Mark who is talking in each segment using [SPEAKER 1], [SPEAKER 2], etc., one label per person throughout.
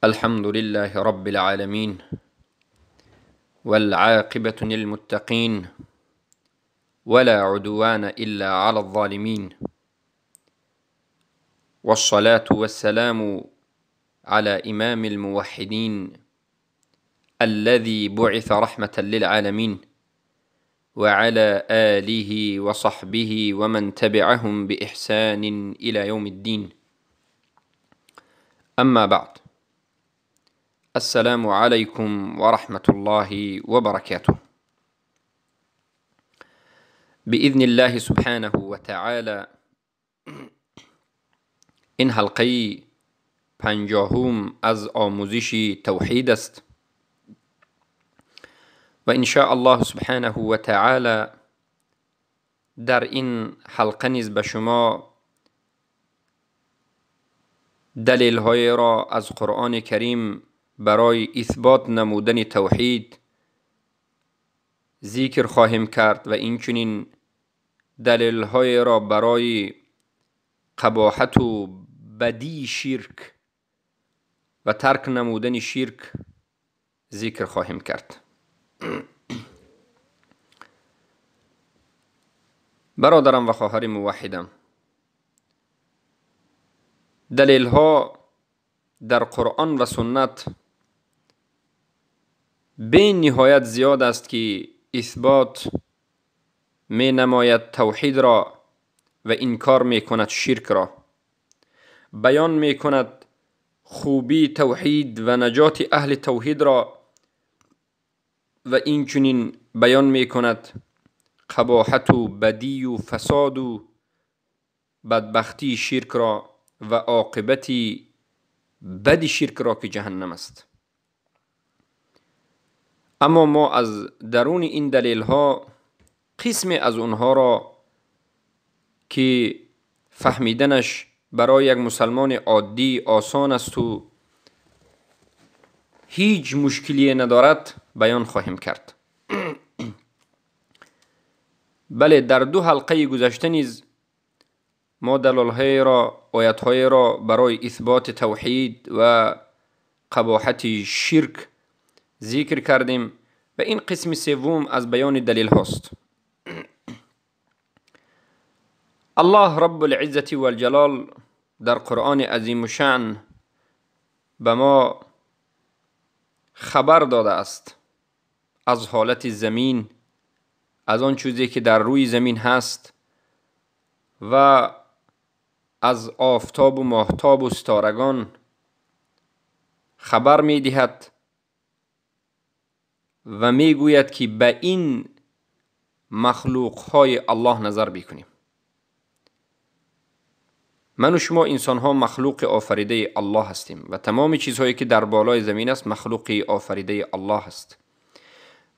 [SPEAKER 1] الحمد لله رب العالمين والعاقبة للمتقين ولا عدوان إلا على الظالمين، والصلاة والسلام على إمام الموحدين الذي بعث رحمة للعالمين، وعلى آله وصحبه ومن تبعهم بإحسان إلى يوم الدين. أما بعد، السلام عليكم ورحمة الله وبركاته. بإذن الله سبحانه وتعالى این حلقه 50 از آموزش توحید است و ان شاء الله سبحانه و تعالی در این حلقه نیز به شما دلیل های را از قرآن کریم برای اثبات نمودن توحید ذکر خواهیم کرد و اینچنین دلیل های را برای قباحت و بدی شرک و ترک نمودن شرک ذکر خواهیم کرد. برادرم و خواهر موحدم، دلیل ها در قرآن و سنت به نهایت زیاد است که اثبات می نماید توحید را و انکار می کند شرک را. بیان می کند خوبی توحید و نجات اهل توحید را و اینچنین بیان می کند قباحت و بدی و فساد و بدبختی شرک را و عاقبت بد شرک را که جهنم است. اما ما از درون این دلیل ها قسم از اونها را که فهمیدنش برای یک مسلمان عادی آسان است و هیچ مشکلی ندارد بیان خواهیم کرد. بله، در 2 حلقه گذشته نیز ما دلایل را، آیات‌های را برای اثبات توحید و قباحت شرک ذکر کردیم و این قسم سوم از بیان دلیل هاست. الله رب العزة والجلال در قرآن عظیم شأن به ما خبر داده است از حالت زمین، از آن چیزی که در روی زمین هست و از آفتاب و ماهتاب و ستارگان خبر می دهد و می گوید که به این مخلوق های الله نظر بکنیم. من و شما انسان ها مخلوق آفریده الله هستیم و تمام چیزهایی که در بالای زمین است مخلوق آفریده الله است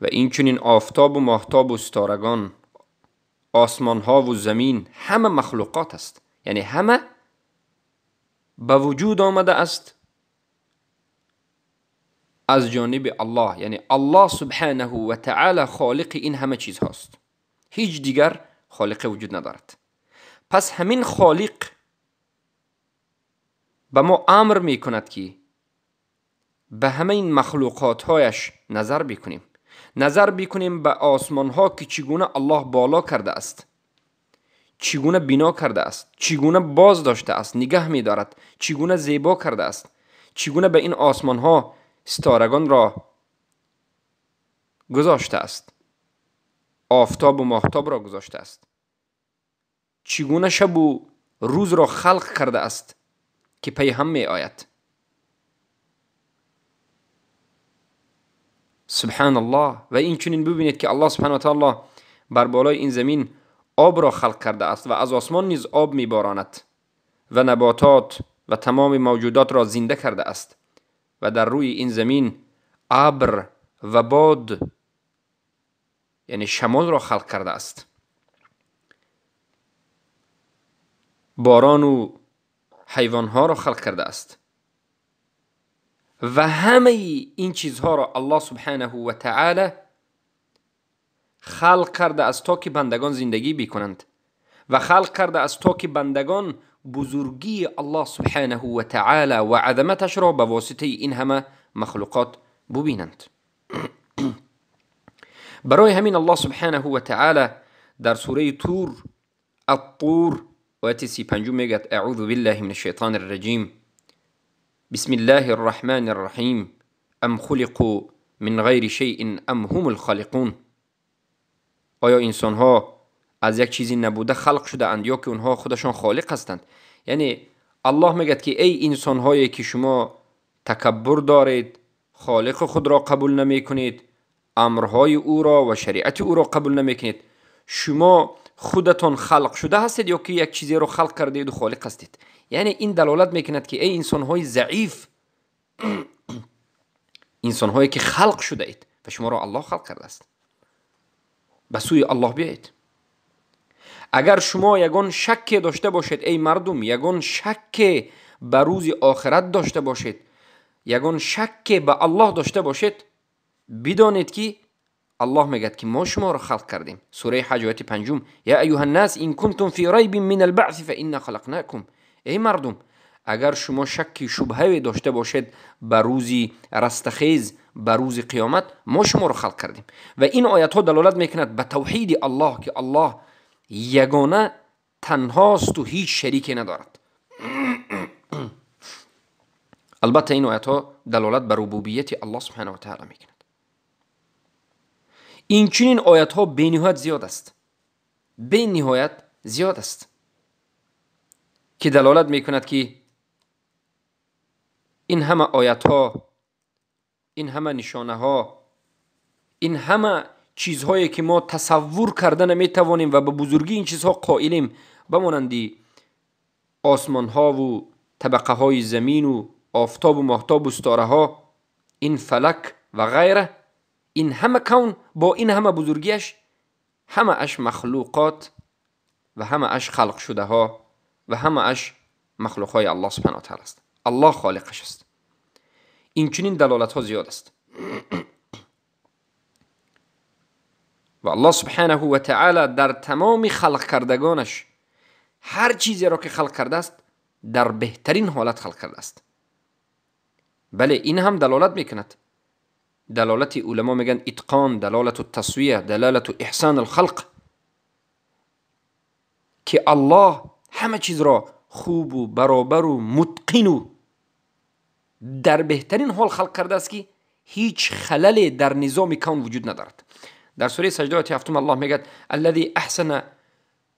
[SPEAKER 1] و اینچنین آفتاب و ماهتاب و ستارگان، آسمان ها و زمین همه مخلوقات است، یعنی همه به وجود آمده است از جانب الله، یعنی الله سبحانه و تعالی خالق این همه چیز هاست، هیچ دیگر خالق وجود ندارد. پس همین خالق به ما امر می کند که به همه این مخلوقات هایش نظر بکنیم، نظر بکنیم به آسمان ها که چگونه الله بالا کرده است، چگونه بنا کرده است، چگونه باز داشته است، نگه می دارد، چگونه زیبا کرده است، چگونه به این آسمان ها ستارگان را گذاشته است، آفتاب و ماهتاب را گذاشته است، چگونه شب و روز را خلق کرده است که پی هم می آید. سبحان الله. و این چنین ببینید که الله سبحانه و تعالی بر بالای این زمین آب را خلق کرده است و از آسمان نیز آب می باراند و نباتات و تمام موجودات را زنده کرده است و در روی این زمین ابر و باد یعنی شمال را خلق کرده است، باران و حیوانها را خلق کرده است و همه این چیزها را الله سبحانه و تعالی خلق کرده است تا که بندگان زندگی بکنند و خلق کرده است تا که بندگان بزرگی الله سبحانه و تعالی و عظمتش را به واسطه این همه مخلوقات ببینند. برای همین الله سبحانه و تعالی در سوره طور الطور آیت 35 میگه اعوذ بالله من الشیطان الرجیم بسم الله الرحمن الرحیم ام خلقوا من غیر شیء ام هم الخالقون. آیا انسان ها از یک چیزی نبوده خلق شده اند یا که اونها خودشان خالق هستند؟ یعنی الله میگه که ای انسان هایی که شما تکبر دارید، خالق خود را قبول نمی کنید، امرهای او را و شریعت او را قبول نمی کنید، شما خودتان خلق شده هستید یا که یک چیزی را خلق کردید و خالق هستید؟ یعنی این دلالت میکند که ای انسان های ضعیف، انسان هایی که خلق شده اید و شما را الله خلق کرده است، به سوی الله بیایید. اگر شما یگان شک داشته باشید ای مردم، یگان شک به روز آخرت داشته باشید، یگان شک به الله داشته باشید، بدانید که الله میگه که ما شما را خلق کردیم. سوره حج آیت 5 یا ایها الناس ان کنتم فی ریب من البعث فانا خلقناکم. ای مردم، اگر شما شکی شبهه داشته باشید به روز رستخیز، به روز قیامت، ما شما را خلق کردیم. و این آیات ها دلالت میکند به توحید الله که الله یگانه تنهاست و هیچ شریکی ندارد. البته این آیات ها دلالت بر ربوبیت الله سبحانه و تعالی میکند. این چنین آیات ها به نهایت زیاد است، به نهایت زیاد است که دلالت میکند که این همه آیات ها، این همه نشانه ها، این همه چیزهایی که ما تصور کرده نمیتوانیم و به بزرگی این چیزها قائلیم، بمانندی آسمان ها و طبقه های زمین و آفتاب و ماهتاب و ستاره ها، این فلک و غیره، این همه کون با این همه بزرگیش، همه اش مخلوقات و همه اش خلق شده ها و همه اش مخلوق های الله سبحانه و تعالی است. الله خالقش است. این چنین دلالت ها زیاد است. و الله سبحانه و تعالی در تمام خلق کردگانش هر چیزی را که خلق کرده است در بهترین حالت خلق کرده است. بله این هم دلالت میکند، دلالت علما میگن اتقان، دلالت التسویه، دلالت احسان الخلق، که الله همه چیز را خوب و برابر و متقن و در بهترین حال خلق کرده است که هیچ خلل در نظام کون وجود ندارد. در سوره سجده آیت 7 الله میگه الذي احسن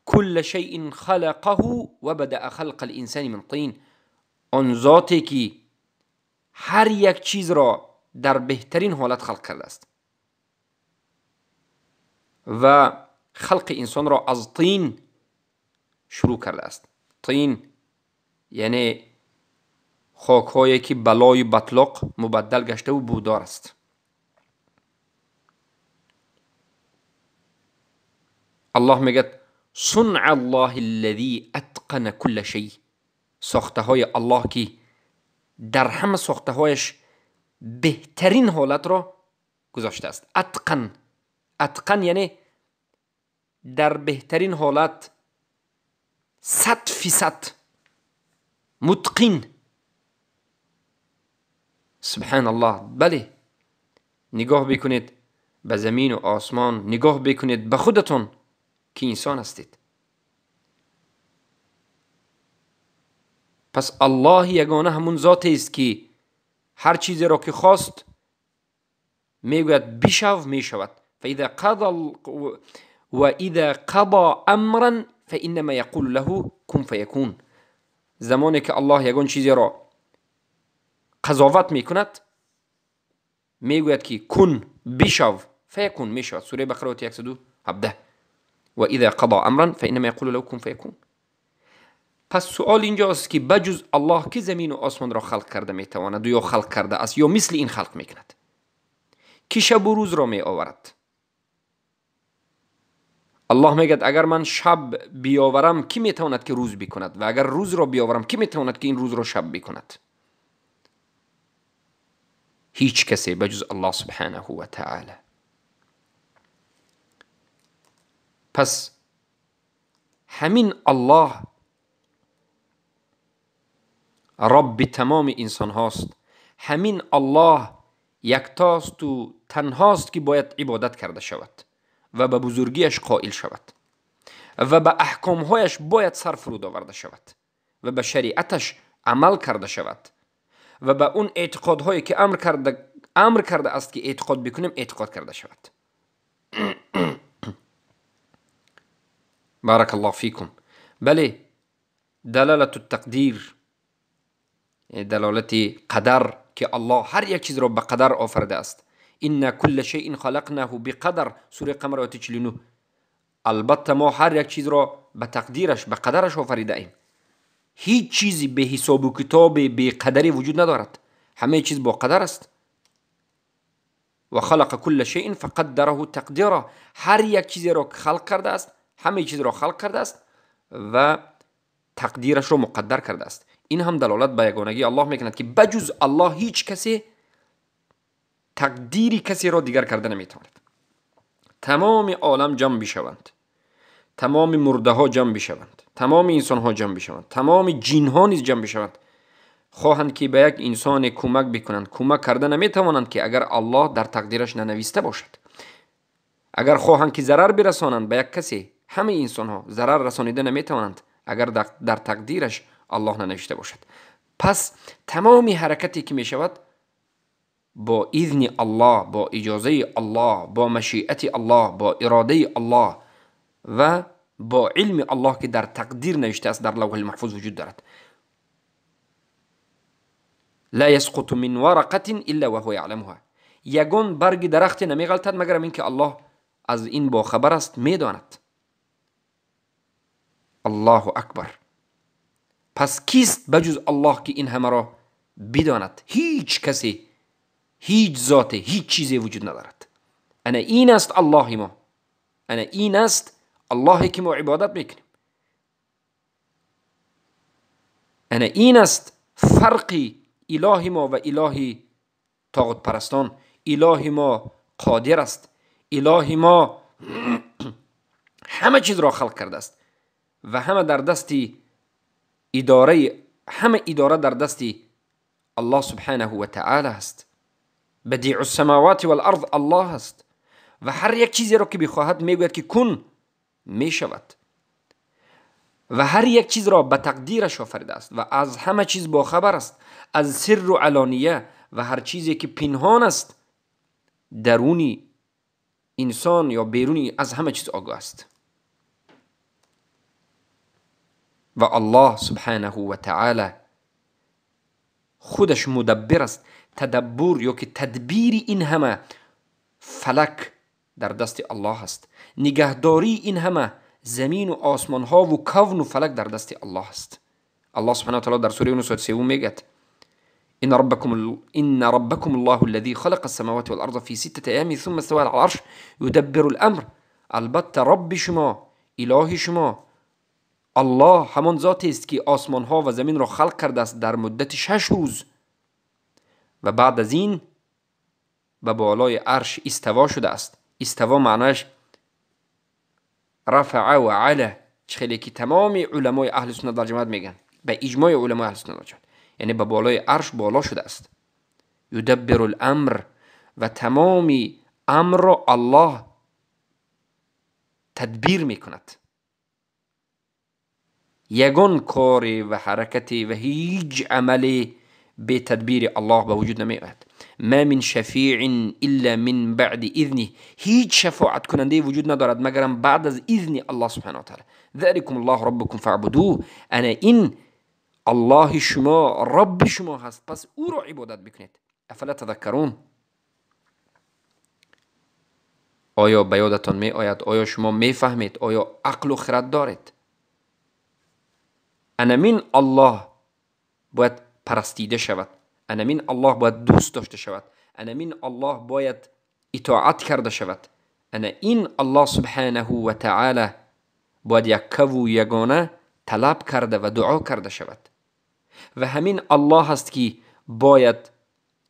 [SPEAKER 1] كل شيء خلقه و بدأ خلق الانسان من طین. آن ذاتی که هر یک چیز را در بهترین حالت خلق کرده است و خلق انسان را از طین شروع کرده است. طین یعنی خاک هایی که بلای بطلق مبدل گشته و بودار است. الله میگه صنع الله الذي اتقن كل شيء. ساخته های الله که در همه ساخته هایش بهترین حالت را گذاشته است. اتقن، اتقن یعنی در بهترین حالت، 100% متقن. سبحان الله. بله نگاه بکنید به زمین و آسمان، نگاه بکنید به خودتون که انسان هستید. پس الله یگانه همون ذاتی است که هر چیزی را که خواست میگوید بشو میشود. فاذا قضى واذا قضى امرا فانما يقول له كن فيكون. زمانی که الله یگان چیزی را قضاوت میکند میگوید که کن بشو فیکون میشود. سوره بقره 117 و اذا قضى امرا فانما يقول له كن فيكون. پس سوال اینجاست که بجز الله که زمین و آسمان را خلق کرده میتواند یا خلق کرده است یا مثل این خلق میکند؟ کی شب و روز را می آورد؟ الله میگه اگر من شب بیاورم کی میتواند که روز بکند؟ و اگر روز را بیاورم کی میتواند که این روز را شب بکند؟ هیچ کسی بجز الله سبحانه و تعالی. پس همین الله رب تمام انسان هاست. همین الله یکتاست و تنهاست که باید عبادت کرده شود و به بزرگیش قائل شود و به احکامهایش باید سر فرود آورده شود و به شریعتش عمل کرده شود و به اون اعتقادهایی که امر کرده است که اعتقاد بکنیم اعتقاد کرده شود. بارک الله فیکم. بله، دلالت التقدیر، دلالت قدر که الله هر یک چیز را به قدر آفرده است. ان کل شیء خلقناه بقدر، سوره قمر آیه 49. البته ما هر یک چیز را به تقدیرش، به قدرش آفریده ایم. هیچ چیزی به حساب و کتاب به قدری وجود ندارد، همه چیز با قدر است. و خلق کل شیء فقدره تقدیرا، هر یک چیزی را خلق کرده است، همه چیز را خلق کرده است و تقدیرش را مقدر کرده است. این هم دلالت به یگانگی الله میکند که بجز الله هیچ کسی تقدیری کسی را دیگر کرده نمیتواند. تمام عالم جمع بشوند، تمام مرده ها جمع بشوند، تمام انسان ها جمع بشوند، تمام جین ها نیز جمع بشوند، خواهند که به یک انسان کمک بکنند، کمک کرده نمیتوانند که اگر الله در تقدیرش ننوشته باشد. اگر خواهند که ضرر برسانند به یک کسی، همه انسان ها ضرر رسانیده نمیتوانند اگر در تقدیرش الله ننوشته باشد. پس تمامی حرکتی که می شود با اذن الله، با اجازه الله، با مشیت الله، با اراده الله و با علم الله که در تقدیر نوشته است، در لوح المحفوظ وجود دارد. لا يسقط من ورقة الا وهو يعلمها، یگان برگ درخت نمی غلطد مگر اینکه الله از این با خبر است، میداند. الله اکبر. پس کیست بجز الله که این همه را بداند؟ هیچ کسی، هیچ ذات، هیچ چیزی وجود ندارد. انا این است الله ما، انا این است الله که ما عبادت میکنیم. انا این است فرقی اله ما و اله طاغوت پرستان. اله ما قادر است، اله ما همه چیز را خلق کرده است و همه در دستی همه اداره در دستی الله سبحانه و تعالی است. بدیع السماوات والارض الله است و هر یک چیزی را که بخواهد میگوید که کن میشود و هر یک چیز را به تقدیرش آفریده است و از همه چیز با خبر است، از سر و علانیه و هر چیزی که پنهان است، درونی انسان یا بیرونی، از همه چیز آگاه است. و الله سبحانه و تعالی خودش مدبر است. تدبر یا که تدبیر این همه فلک در دست الله است، نگهداری این همه زمین و آسمان ها و کون و فلک در دست الله است. الله سبحانه و تعالی در سوره یونس 3 میگه ان ربكم الله الذي خلق السماوات والارض في 6 ايام ثم استوى على العرش يدبر الامر. البته رب شما، اله شما الله همان ذاتی است که آسمان ها و زمین را خلق کرده است در مدت 6 روز و بعد از این به بالای عرش استوا شده است. استوا معناش رفع و علا، خیلی که تمام علمای اهل سنت و جماعت میگن، به اجماع علمای اهل سنت و جماعت، یعنی به بالای عرش بالا شده است. یدبر الامر، و تمامی امر را الله تدبیر میکند. یگان کاری و حرکتی و هیچ عملی به تدبیر الله به وجود نمی آید. ما من شفیع الا من بعد اذنه، هیچ شفاعت کننده وجود ندارد مگر بعد از اذن الله سبحانه و تعالی. ذلكم الله ربكم فاعبدوه، انا این الله شما رب شما هست، پس او را عبادت بکنید. افلا تذکرون؟ آیا به یادتان می آید؟ آیا شما می فهمید؟ آیا عقل و خرد دارید؟ انا من الله باید پرستیده شود، انا من الله باید دوست داشته شود، انا من الله باید اطاعت کرده شود، انا این الله سبحانه و تعالی باید یک و یگانه طلب کرده و دعا کرده شود و همین الله است که باید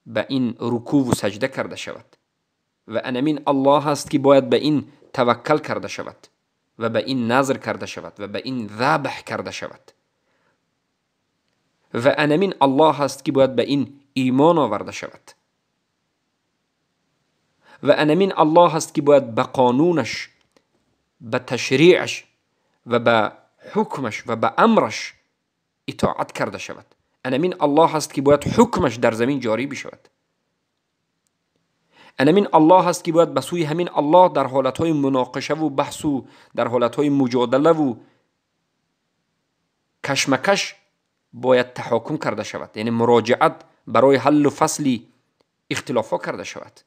[SPEAKER 1] به این رکوع و سجده کرده شود و انا من الله است که باید به این توکل کرده شود و به این نظر کرده شود و به این ذبح کرده شود و انمین الله است که باید به این ایمان آورده شود و انمین الله است که باید به قانونش، به تشریعش و به حکمش و به امرش اطاعت کرده شود. انمین الله است که باید حکمش در زمین جاری بشود. انمین الله است که باید به سوی همین الله در حالتهای مناقشه و بحث و در حالتهای مجادله و کشمکش باید تحاکم کرده شود، یعنی مراجعت برای حل و فصل اختلافات کرده شود.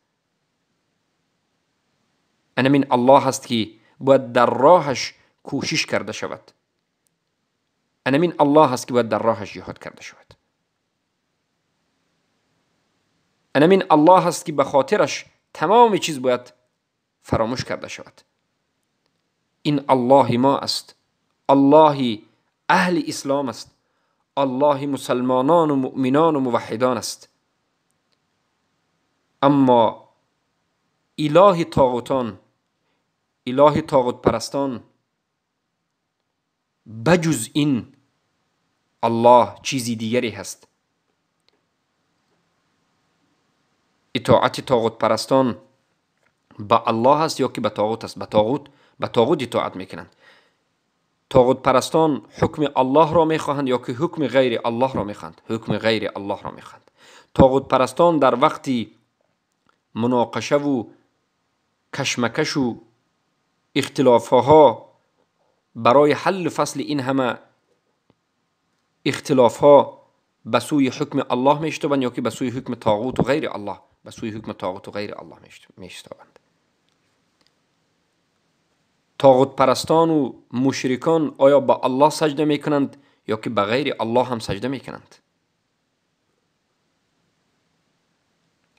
[SPEAKER 1] انمین الله است که باید در راهش کوشش کرده شود. انمین الله است که باید در راهش جهاد کرده شود. انمین الله است که به خاطرش تمام چیز باید فراموش کرده شود. این الله ما است، الله اهل اسلام است، الله مسلمانان و مؤمنان و موحدان است. اما اله طاغوتان، اله طاغوت پرستان بجز این الله چیزی دیگری هست. اطاعت طاغوت پرستان به الله است یا که به طاغوت است؟ به طاغوت اطاعت میکنند. طاغوت پرستان حکم الله را میخواهند یا که حکم غیر الله را میخواهند؟ حکم غیر الله را میخواهند. طاغوت پرستان در وقتی مناقشه و کشمکش و اختلافها برای حل فصل این همه اختلافها به سوی حکم الله میشتابند یا که به سوی حکم طاغوت و غیر الله؟ به سوی حکم طاغوت و غیر الله میشتابند. طاغوت پرستان و مشرکان آیا به الله سجده میکنند یا که به غیر الله هم سجده میکنند؟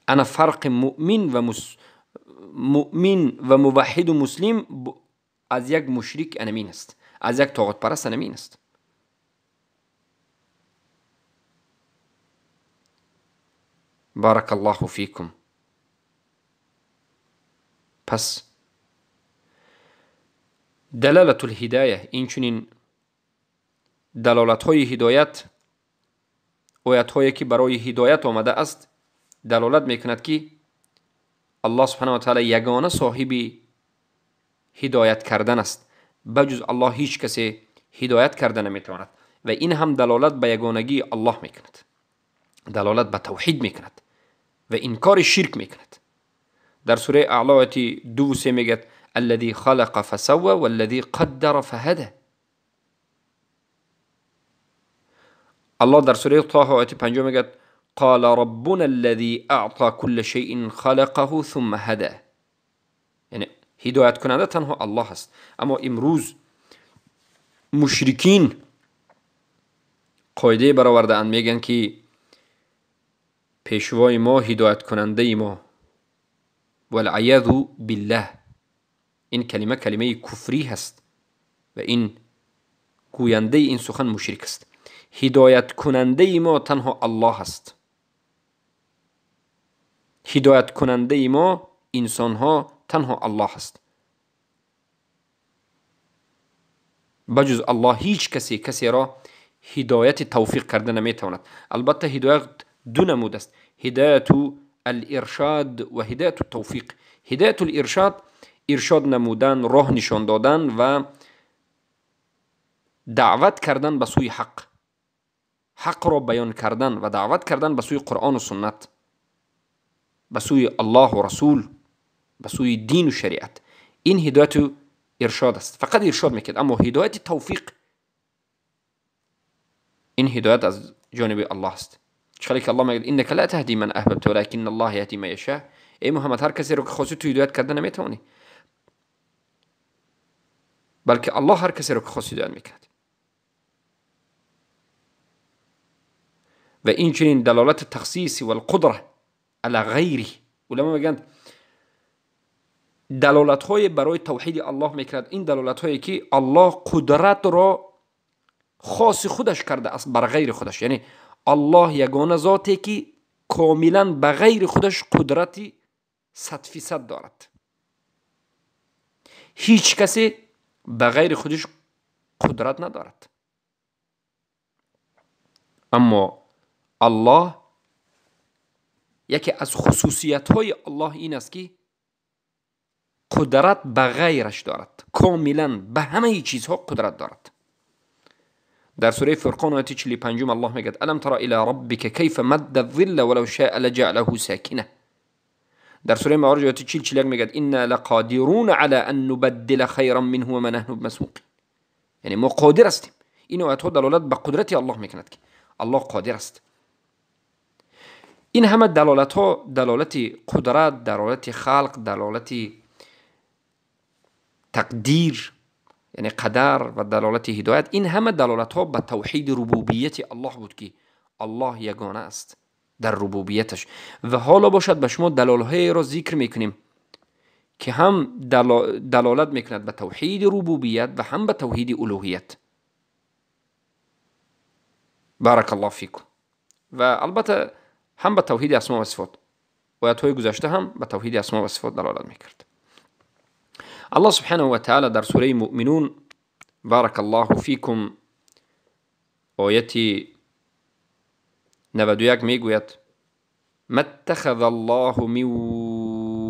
[SPEAKER 1] انا فرق مؤمن و موحد و مسلم از یک مشرک انمین است، از یک طاغوت پرست انمین است. بارک الله فیکم. پس دلالت الهدایه، این چنین دلالت های هدایت، آیات هایی که برای هدایت آمده است، دلالت میکند که الله سبحانه و تعالی یگانه صاحب هدایت کردن است. بجز الله هیچ کسی هدایت کردن نمیتواند و این هم دلالت به یگانگی الله میکند، دلالت به توحید میکند و انکار شرک میکند. در سوره اعلی آیت 2 و 3 میگه الذي خلق فسوى والذي قدر فهدى. الله در سوره طه آیت 5 میگه قال ربنا الذي اعطى كل شيء خلقه ثم هدى. یعنی هدایت کننده تنها الله است. اما امروز مشرکین قاعده برآورده اند، میگن که پیشوای ما هدایت کننده ما، والعیاذ بالله. این کلمه کفری هست و این گوینده این سخن مشرک است. هدایت کننده ما تنها الله است. هدایت کننده ما انسان ها تنها الله است. بجز الله هیچ کسی را هدایت توفیق کرده نمیتواند. البته هدایت دو نمود است، هدایت الارشاد و هدایت التوفیق. هدایت الارشاد، ارشاد نمودن، راه نشان دادن و دعوت کردن به سوی حق، حق را بیان کردن و دعوت کردن به سوی قرآن و سنت، به سوی الله و رسول، به سوی دین و شریعت. این هدایت ارشاد است، فقط ارشاد میکرد. اما هدایت توفیق، این هدایت از جانب الله است. چخالی که الله میگه انک لا تهدی من احببت ولکن الله یهدی من یشاء. ای محمد هر کسی رو که خواستی تو هدایت کردن نمیتونی، بلکه الله هر کسی رو که خواستی هدایت میکرد. و این چنین دلالت تخصیص و القدره علی غیره. علما میگن دلالت های برای توحید الله میکرد، این دلالت هایی که الله قدرت را خاص خودش کرده است بر غیر خودش. یعنی الله یگانه ذاتی که کاملا به غیر خودش قدرتی 100% دارد. هیچ کسی به غیر خودش قدرت ندارد. اما الله، یکی از خصوصیت های الله این است که قدرت به غیرش دارد، کاملا به همه چیزها قدرت دارد. در سوره فرقان آیه 45 الله میگه الم تر الی ربک کیف مد الظل ولو شاء لجعله ساکنه. در سوره معارج آیه 41 میگه انا لقادرون علی ان نبدل خیرا منه و ما نحن بمسبوقین. یعنی ما قادر هستیم. این آیات ها دلالت به قدرت الله میکند که الله قادر است. این همه دلالت ها، دلالت قدرت، دلالت خلق، دلالت تقدیر یعنی قدر و دلالت هدایت، این همه دلالت ها به توحید ربوبیت الله بود که الله یگانه است در ربوبیتش. و حالا باشد به شما دلالهای را ذکر میکنیم که هم دلالت میکند به توحید ربوبیت و هم به توحید الوهیت. بارک الله فیکم. و البته هم به توحید اسما و صفات. آیات های گذشته هم به توحید اسما و صفات دلالت میکرد. الله سبحانه و تعالی در سوره مؤمنون بارک الله فیکم آیت 91 میگوید ما اتخذ الله من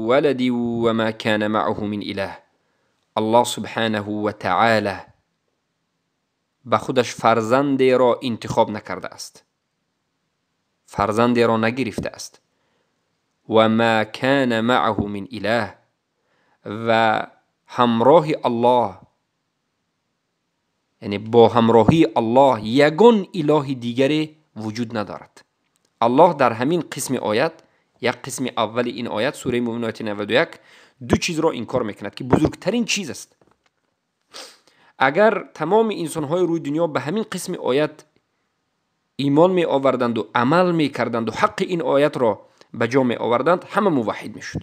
[SPEAKER 1] ولد وما كان معه من اله. الله سبحانه و تعالی به خودش فرزندی را انتخاب نکرده است، فرزندی را نگرفته است. و ما كان معه من اله، و همراه الله یعنی با همراهی الله یگان اله دیگری وجود ندارد. الله در همین قسم آیت، یک قسم اول این آیت سوره مؤمنون آیت 91 دو چیز را انکار میکند که بزرگترین چیز است. اگر تمام انسان‌های روی دنیا به همین قسم آیت ایمان می آوردند و عمل می کردند و حق این آیت را به جا می آوردند، همه موحد می شد.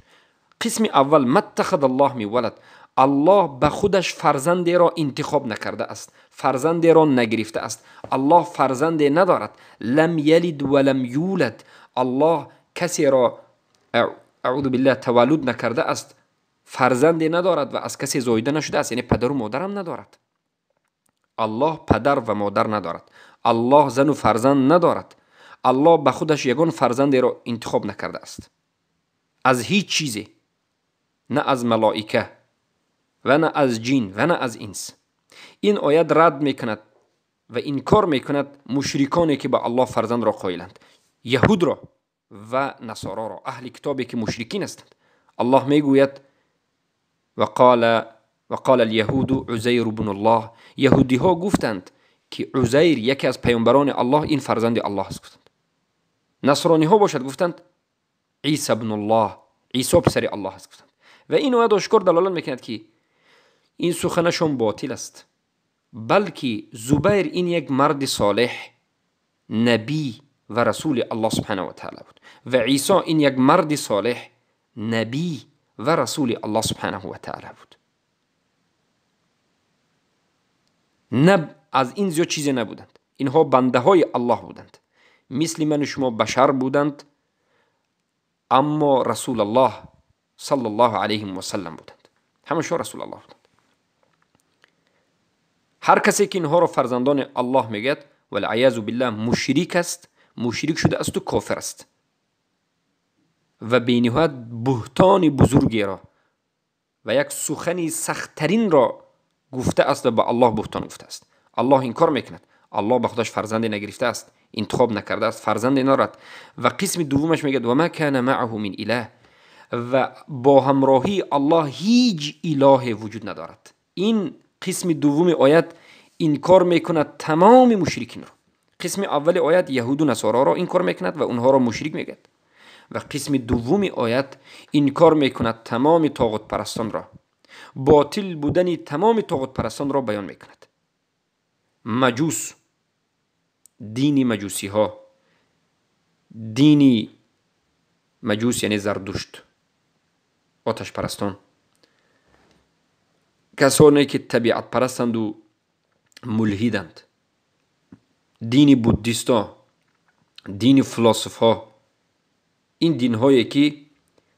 [SPEAKER 1] قسم اول ما اتخذ الله من ولد، الله به خودش فرزندی را انتخاب نکرده است، فرزندی را نگرفته است. الله فرزندی ندارد. لم یلد ولم یولد. الله کسی را اعوذ بالله تولد نکرده است، فرزندی ندارد و از کسی زایده نشده است، یعنی پدر و مادر هم ندارد. الله پدر و مادر ندارد. الله زن و فرزند ندارد. الله به خودش یگان فرزندی را انتخاب نکرده است از هیچ چیزی، نه از ملائکه و نه از جن و نه از انس. این آیت رد میکند و انکار میکند مشرکانی که به الله فرزند را قائلند، یهود را و نصارا را، اهل کتابی که مشرکین هستند. الله میگوید وقال اليهود عزیر بن الله. یهودی ها گفتند که عزیر یکی از پیامبران الله این فرزند الله است گفتند. نصرانی ها باشد گفتند عیسی ابن الله، عیسی پسر الله است گفتند. و این آیت آشکار دلالت میکند که این سخنشون باطل است، بلکه زبیر این یک مرد صالح، نبی و رسول الله سبحانه و تعالی بود و عیسی این یک مرد صالح، نبی و رسول الله سبحانه و تعالی بود. نه از این زیاد چیزی نبودند. اینها بنده های الله بودند، مثل من شما بشر بودند، اما رسول الله صلی الله علیه و سلم بودند. همشون رسول الله بودند. هر کسی که اینها را فرزندان الله میگد والعیاذ بالله مشرک است، مشرک شده است و کافر است و بینهایت بهتان بزرگی را و یک سخنی سختترین را گفته است و به الله بهتان گفته است. الله این کار میکند. الله به خودش فرزند نگرفته است، انتخاب نکرده است، فرزند ندارد. و قسم دومش میگه و ما کان معه من اله، و با همراهی الله هیچ اله وجود ندارد. این قسم دوم آیت انکار میکند تمام مشرکین را. قسم اول آیت یهود و نصارا را انکار میکند و اونها را مشرک میگه، و قسم دوم آیت انکار میکند تمام طاغوت پرستان را، باطل بودن تمام طاغوت پرستان را بیان میکند. مجوس، دینی مجوسی ها، دینی مجوس یعنی زردشت، آتش پرستان، کسانی که طبیعت پرستند و ملحدند، دینی بودیستا، دینی فلسفا، این دین هایی که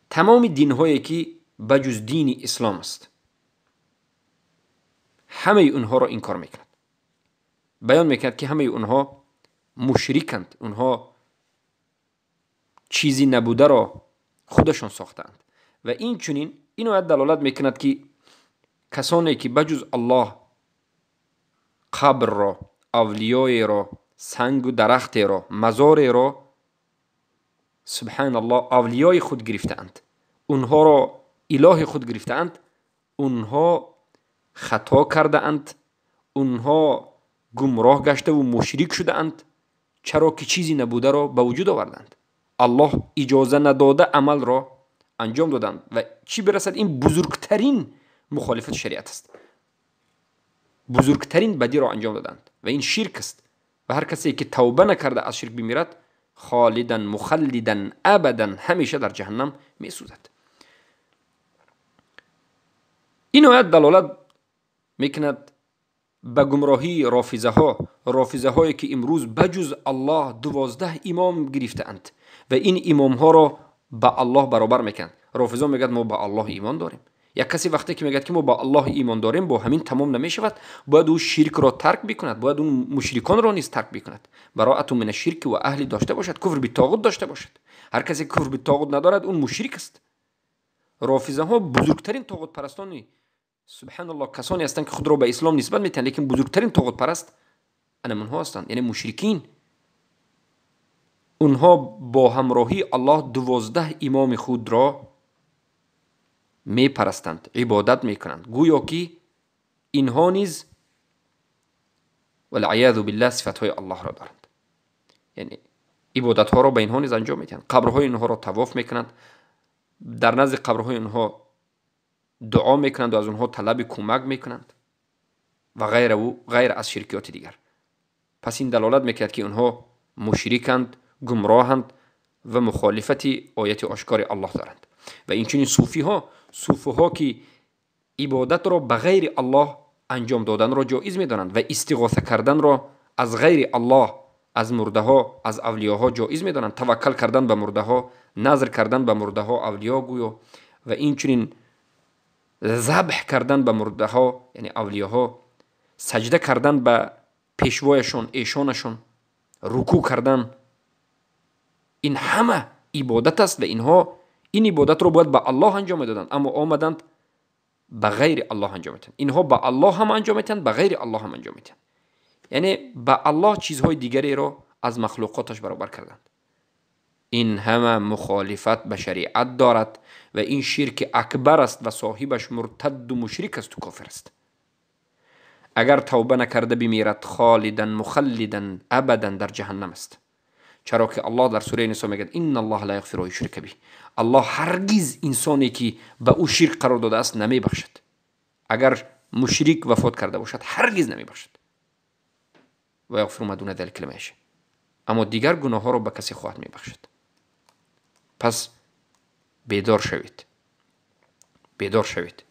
[SPEAKER 1] تمام دین هایی که بجز دین اسلام است، همه اونها را انکار میکند. بیان میکند که همه اونها مشرکند، اونها چیزی نبوده را خودشان ساختند. و این چنین این آیت دلالت میکند که کسانی که بجز الله قبر را، اولیای را، سنگ و درخت را، مزار را سبحان الله اولیای خود گرفتند، اونها را اله خود گرفتند، اونها خطا کرده اند، اونها گمراه گشته و مشرک شده اند، چرا که چیزی نبوده را به وجود آوردند، الله اجازه نداده عمل را انجام دادند و چی برسد این بزرگترین مخالفت شریعت است، بزرگترین بدی را انجام دادند و این شرک است و هر کسی که توبه نکرده از شرک بمیرد خالدا مخلدا ابدا همیشه در جهنم میسوزد. این آیت دلالت میکند به گمراهی رافضه هایی که امروز بجز الله 12 امام گرفته اند و این امام ها را به الله برابر میکنند. رافضه میگن ما به الله ایمان داریم. یک کسی وقتی که میگه که ما با الله ایمان داریم با همین تمام نمیشود، باید او شرک را ترک بکند، باید اون مشرکان را نیز ترک بکند، براءت من الشرک و اهل داشته باشد، کفر بالطاغوت داشته باشد. هر کسی که کفر بالطاغوت ندارد اون مشرک است. رافضه ها بزرگترین طاغوت پرستانی سبحان الله کسانی هستند که خود را به اسلام نسبت میدن، لیکن بزرگترین طاغوت پرست اونها هستند، یعنی مشرکین. اونها با همراهی الله 12 امام خود را می پرستند، عبادت می کنند، گویا که اینها نیز والعیاذ بالله صفت های الله را دارند، یعنی عبادت ها را به اینها نیز انجام میدهند، قبرهای اینها را طواف میکنند، در نزد قبرهای اینها دعا میکنند و از اونها طلب کمک میکنند و غیر از شرکیات دیگر. پس این دلالت میکرد که اونها مشرکند، گمراهند و مخالفتی آیت آشکار الله دارند. و این چنین صوفی ها که عبادت را به غیر الله انجام دادن را جایز میدانند و استغاثه کردن را از غیر الله، از مرده ها، از اولیاها جایز میدانند، توکل کردن به مرده ها، نظر کردن به مرده ها، اولیا گویا، و این چنین ذبح کردن به مرده ها یعنی اولیاها، سجده کردن به پیشوایشان، ایشانشان، رکوع کردن، این همه عبادت است و اینها این عبادت رو باید به الله انجام دادند، اما آمدند به غیر الله انجام میدن. اینها به الله هم انجام میدن، به غیر الله هم انجام میدن، یعنی به الله چیزهای دیگری را از مخلوقاتش برابر کردند. این همه مخالفت به شریعت دارد و این شرک اکبر است و صاحبش مرتد و مشرک است و کافر است. اگر توبه نکرده بمیرد خالدا مخلدا ابدا در جهنم است، چرا که الله در سوره نساء میگه ان الله لا یغفر ان یشرک به، الله هرگز انسانی که به او شرک قرار داده است نمیبخشد. اگر مشرک وفات کرده باشد هرگز نمیبخشد. و یغفر ما دون ذلک لمن یشاء، اما دیگر گناه ها را به کسی خواهد میبخشد. پس بیدار شوید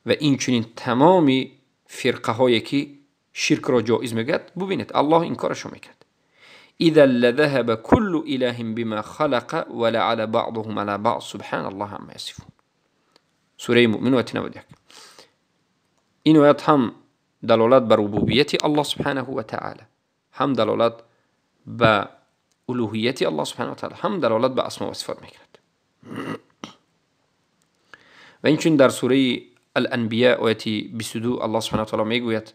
[SPEAKER 1] و این چنین تمامی فرقه هایی که شرک را جایز میگد ببینید الله این کارش رو میکرد. اذا لذهب كل اله بما خلق ولعل بعضهم على بعض سبحان الله عما يصفون. سوره مؤمن آیه 91. این آیت هم دلالت بر ربوبیت الله سبحانه و تعالی، هم دلالت به الوهیت الله سبحانه و تعالی، هم دلالت به اسماء و صفات میکرد. و این چون در سوره الانبیاء آیه 22 الله سبحانه و تعالی میگوید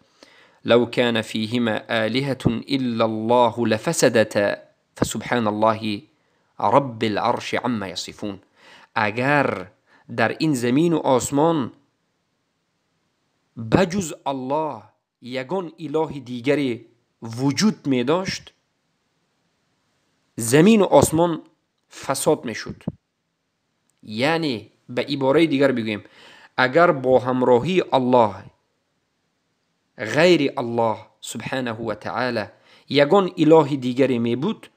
[SPEAKER 1] لو كان فيهما آلهة إلا الله لفسدتا فسبحان الله رب العرش عما يصفون. اگر در این زمین و آسمان بجز الله یگان اله دیگری وجود می داشت، زمین و آسمان فساد می شد. یعنی به عباره دیگر بگویم اگر با همراهی الله غیر الله سبحانه و تعالی یگان اله دیگری می بود،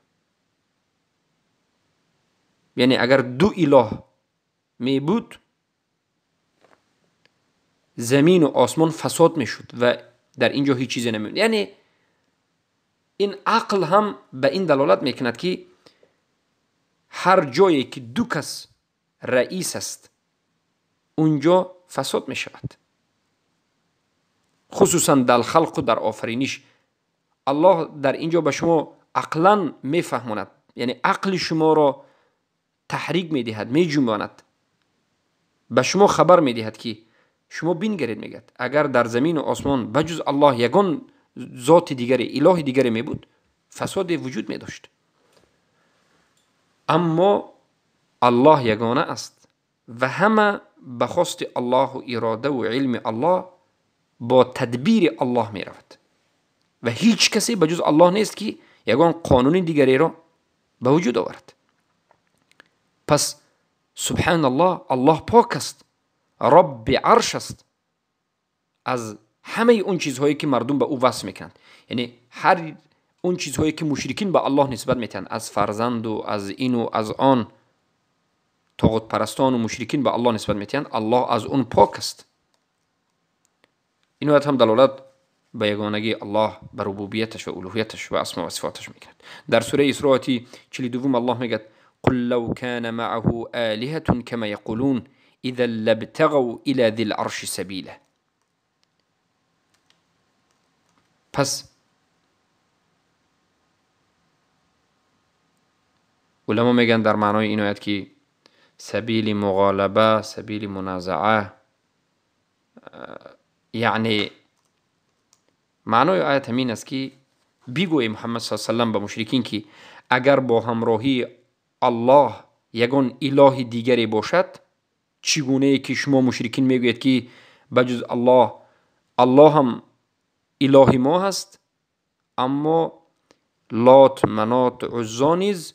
[SPEAKER 1] یعنی اگر دو اله می بود زمین و آسمان فساد می شد و در اینجا هیچ چیزی نمی بود. یعنی این عقل هم به این دلالت می کند که هر جایی که دو کس رئیس است اونجا فساد می شود، خصوصا در خلق و در آفرینش. الله در اینجا به شما عقلا میفهماند، یعنی عقل شما را تحریک میدهد، میجنباند، به شما خبر میدهد که شما بینگرید. میگد اگر در زمین و آسمان بجز الله یگان ذات دیگری، اله دیگری می بود، فساد وجود می داشت. اما الله یگانه است و همه به خواست الله و اراده و علم الله با تدبیر الله می رود و هیچ کسی بجز الله نیست که یگان قانون دیگری را به وجود آورد. پس سبحان الله، الله پاک است، رب عرش است از همه اون چیزهایی که مردم به او وصف میکنند. یعنی هر اون چیزهایی که مشرکین به الله نسبت میتن، از فرزند و از این و از آن، طاغوت پرستان و مشرکین به الله نسبت میتن، الله از اون پاک است. اینو هم دلالت به یگانگی الله، به ربوبیتش و الوهیتش و اسما و صفاتش میکرد. در سوره اسراء 42 الله میگه قل لو كان معه آلهة كما يقولون اذا لابتغوا الى ذي العرش سبيلا. پس علما میگن در معنای این آیت که سبیل مغالبه، سبیل منازعه، یعنی معنای آیت همین است که بگوی محمد صلی الله علیه و سلم به مشرکین که اگر با همراهی الله یگان اله دیگری باشد، چگونه ای که شما مشرکین میگوید که بجز الله، الله هم اله ما هست، اما لات، منات، عزا نیز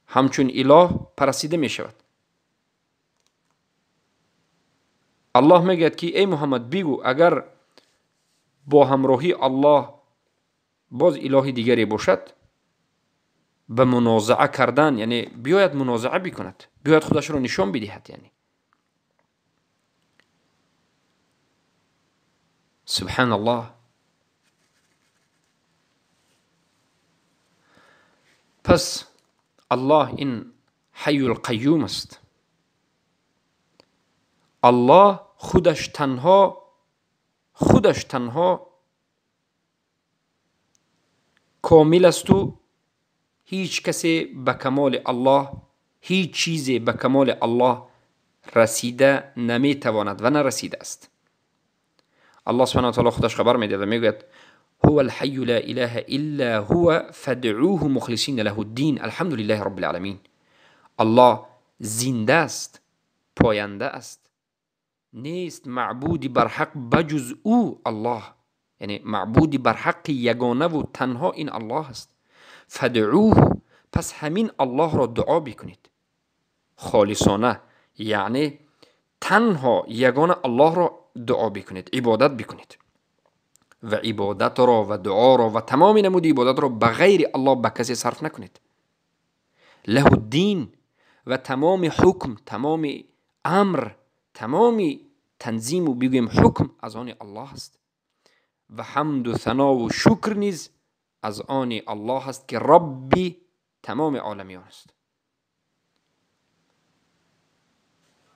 [SPEAKER 1] همچون اله پرستیده می شود. الله میگه که ای محمد بگو اگر با همراهی الله باز اله دیگری باشد، به منازعه کردن، یعنی بیاید منازعه بکند، بیاید خودش رو نشان بدهد. یعنی سبحان الله. پس الله این حی القیوم است. الله خودش تنها کامل است و هیچ کسی به کمال الله، هیچ چیزی به کمال الله رسیده نمیتواند و نرسیده است. الله سبحانه و تعالی خودش خبر میده و میگوید هو الحي لا اله الا هو فادعوه مخلصین له الدین الحمد لله رب العالمین. الله زنده است، پاینده است، نیست معبودی بر حق بجز او الله، یعنی معبودی بر حق یگانه و تنها این الله است. فدعوه، پس همین الله را دعا بکنید خالصانه، یعنی تنها یگانه الله را دعا بکنید، عبادت بکنید و عبادت را و دعا را و تمام نمود عبادت را به غیر الله به کسی صرف نکنید. له الدین، و تمام حکم، تمام امر، تمام تنظیم و بگویم حکم از آن الله است و حمد و ثنا و شکر نیز از آن الله است که ربی تمام عالمیان است.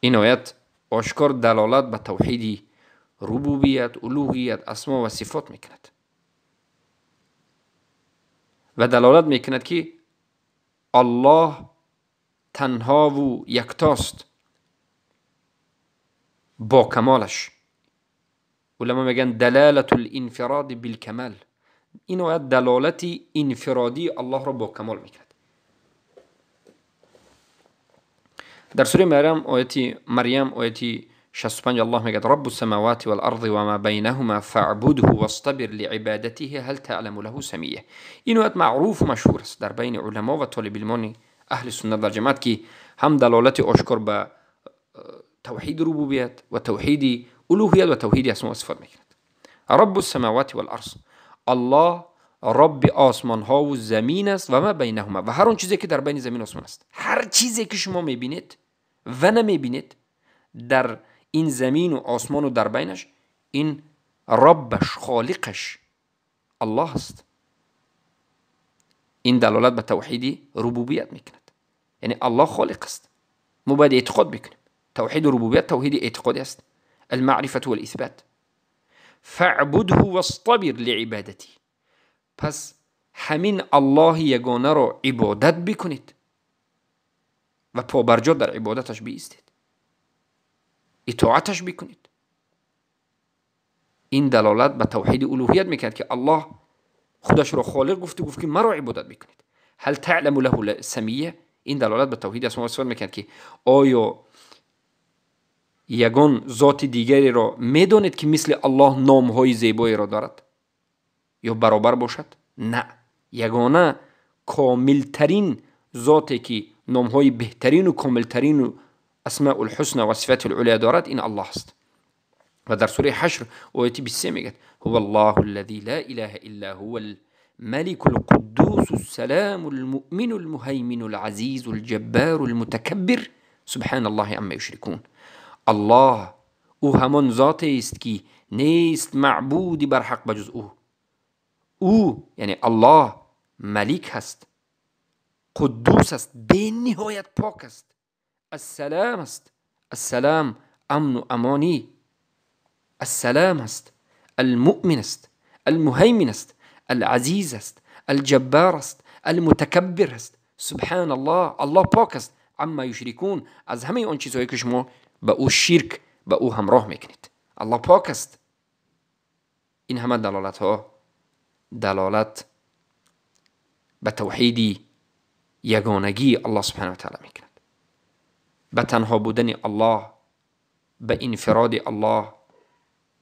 [SPEAKER 1] این آیت آشکار دلالت به توحید ربوبیت، الوهیت، اسما و صفات میکند و دلالت میکند که الله تنها و یکتاست با کمالش. علما میگن دلالت الانفراد بالکمال. این آیت دلالت انفرادی الله را با کمال میکند. در سوره مریم آیت 65 الله میگه رب السماوات والارض وما بینهما فاعبده واصطبر لعبادته هل تعلم له سمیه. این آیت معروف و مشهور است در بین علما و طالب علمان اهل سنت و جماعت که هم دلالت آشکار به توحید ربوبیت و توحید الوهیت و توحید اسما و صفات میکند. رب السماوات والارض، الله رب آسمان ها و زمین است و ما بینهما، و هر اون چیزی که در بین زمین و آسمان است. هر چیزی که شما میبینید و نمیبینید در این زمین و آسمان و در بینش، این ربش، خالقش الله است. این دلالت به توحید ربوبیت میکند، یعنی الله خالق است. ما باید اعتقاد بکنیم توحید ربوبیت توحید اعتقادی است، المعرفة والاثبات. فاعبده واصطبر لعبادتی. پس همین الله یگانه را عبادت بکنید و پابرجا در عبادتش بایستید، اطاعتش بکنید. این دلالت به توحید الوهیت میکرد که الله خودش را خالق گفت که مرا عبادت بکنید. هل تعلم له سمیه؟ این دلالت به توحید اسماء و صفات میکرد که آیا یگان ذات دیگری را میدانید که مثل الله نامهای زیبایی را دارد یا برابر باشد؟ نه، یگانه کاملترین ذاتی که نامهای بهترین و کاملترین و اسماء الحسنى و صفات العلی دارد این الله است. و در سوره حشر آیه 23 میگه هو الله الذي لا اله الا هو الملك القدوس السلام المؤمن المهيمن العزيز الجبار المتكبر سبحان الله عما يشركون. الله او همان ذاتی است که نیست معبودی بر حق بجز او یعنی الله ملک هست، قدوس است، به نهایت پاک است، السلام است، السلام امن و امانی، السلام است، المؤمن است، المهيمن است، العزیز است، الجبار است، المتکبر است. سبحان الله، الله پاک است، عما یشرکون، از همه اون چیزهایی که شما به او شرک به او همراه میکنید. الله پاک است. این همه دلالت ها دلالت به توحیدی یگانگی الله سبحانه و تعالی میکند، به تنها بودن الله، به انفراد الله،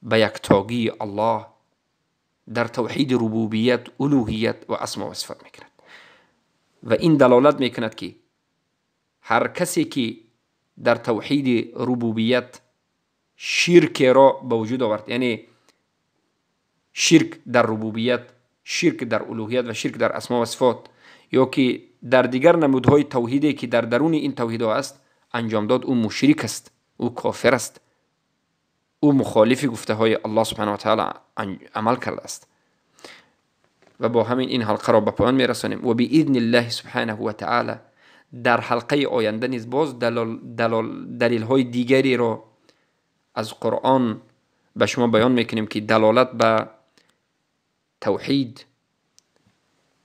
[SPEAKER 1] به یکتاگی الله، در توحید ربوبیت، الوهیت و اسماء و صفات میکند. و این دلالت میکند که هر کسی که در توحید ربوبیت شرک را به وجود آورد، یعنی شرک در ربوبیت، شرک در الوهیت و شرک در اسماء و صفات، یا که در دیگر نمودهای توحیدی که در درون این توحیدها است انجام داد، او مشرک است، او کافر است، او مخالف گفته های الله سبحانه و تعالی عمل کرده است. و با همین این حلقه را به پایان میرسانیم و باذن الله سبحانه و تعالی در حلقه آینده نیز باز دلیل های دیگری را از قرآن به شما بیان میکنیم که دلالت به توحید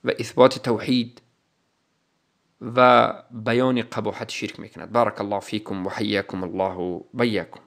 [SPEAKER 1] و اثبات توحید و بیان قباحت شرک میکند. بارک الله فیکم و حیاکم الله و بیاکم.